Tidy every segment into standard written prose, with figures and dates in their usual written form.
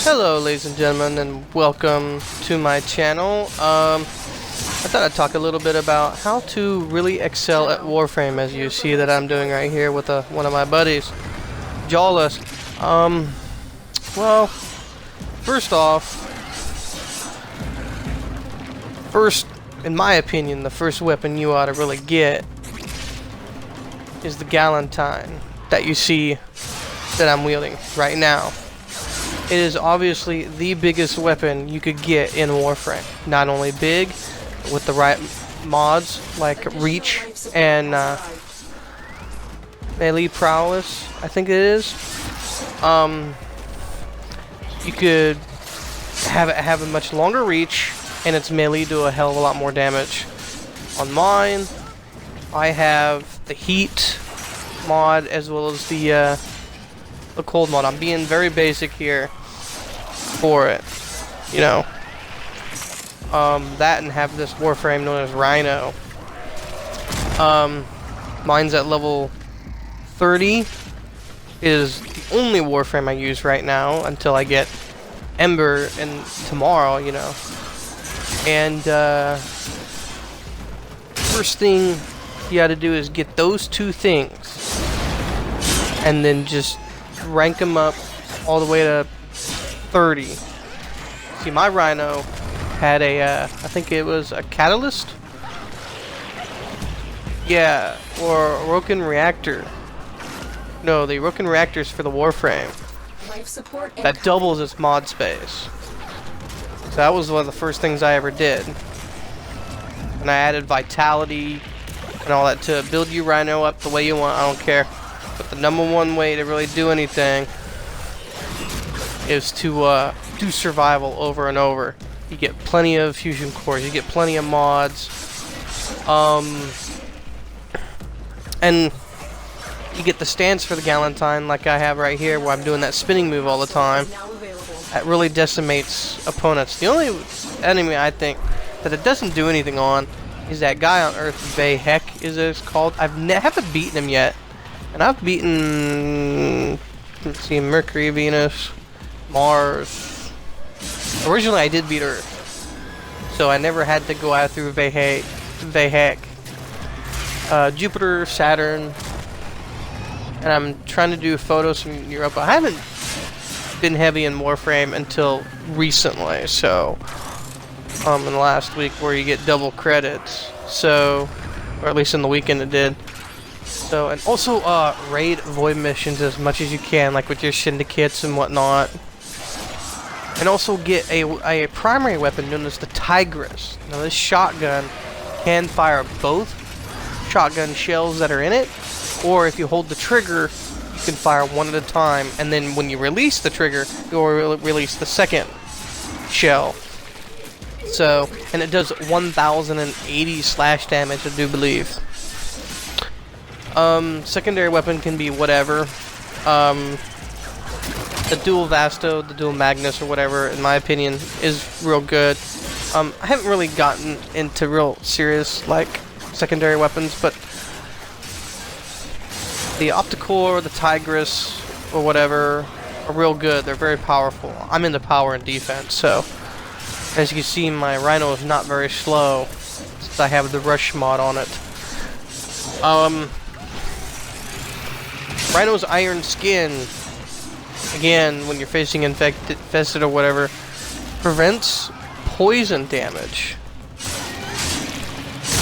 Hello ladies and gentlemen, and welcome to my channel. I thought I'd talk a little bit about how to really excel at Warframe, as you see that I'm doing right here with one of my buddies, Jawless. Well, first off, in my opinion, the first weapon you ought to really get is the Galentine that you see that I'm wielding right now. It is obviously the biggest weapon you could get in Warframe. Not only big, with the right mods like reach and melee prowess, I think it is. You could have a much longer reach, and its melee do a hell of a lot more damage. On mine, I have the heat mod as well as the cold mod. I'm being very basic here for it, you know. That and have this Warframe known as Rhino. Mine's at level 30. Is the only Warframe I use right now until I get Ember and tomorrow, you know. And first thing you gotta do is get those two things, and then just rank them up all the way to 30. See, my Rhino had a, I think it was a Catalyst? Yeah, or a Roken Reactor. No, the Roken Reactor's for the Warframe. That doubles its mod space. So that was one of the first things I ever did. And I added Vitality and all that to build your Rhino up the way you want, I don't care. But the number one way to really do anything is to do survival over and over. You get plenty of fusion cores, you get plenty of mods, and you get the stance for the Galentine like I have right here, where I'm doing that spinning move all the time. That really decimates opponents. The only enemy I think that it doesn't do anything on is that guy on Earth, Bojacks is it's called. I haven't beaten him yet, and I've beaten, let's see, Mercury, Venus, Mars. Originally I did beat Earth, so I never had to go out through Bojacks. Jupiter, Saturn, and I'm trying to do photos from Europa. I haven't been heavy in Warframe until recently, so in the last week where you get double credits, so, or at least in the weekend it did. So, and also raid void missions as much as you can, like with your syndicates and whatnot. And also get a primary weapon known as the Tigress. Now this shotgun can fire both shotgun shells that are in it, or if you hold the trigger, you can fire one at a time, and then when you release the trigger, you'll release the second shell. So, and it does 1080 slash damage, I do believe. Secondary weapon can be whatever. The dual Vasto, the dual Magnus, or whatever, in my opinion, is real good. I haven't really gotten into real serious, like, secondary weapons, but the Opticore, the Tigress, or whatever, are real good. They're very powerful. I'm into power and defense, so as you can see, my Rhino is not very slow, since I have the Rush mod on it. Rhino's Iron Skin, again, when you're facing infested or whatever, prevents poison damage.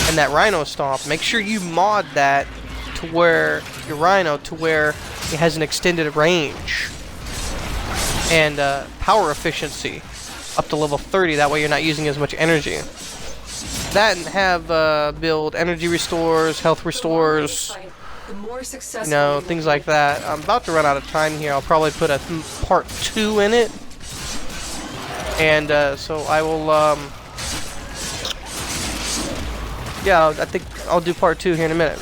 And that Rhino Stomp, make sure you mod that to where your Rhino, to where it has an extended range and power efficiency up to level 30. That way you're not using as much energy. That and have build energy restores, health restores, you know, things like that. I'm about to run out of time here. I'll probably put a part 2 in it, and so I will yeah, I think I'll do part 2 here in a minute.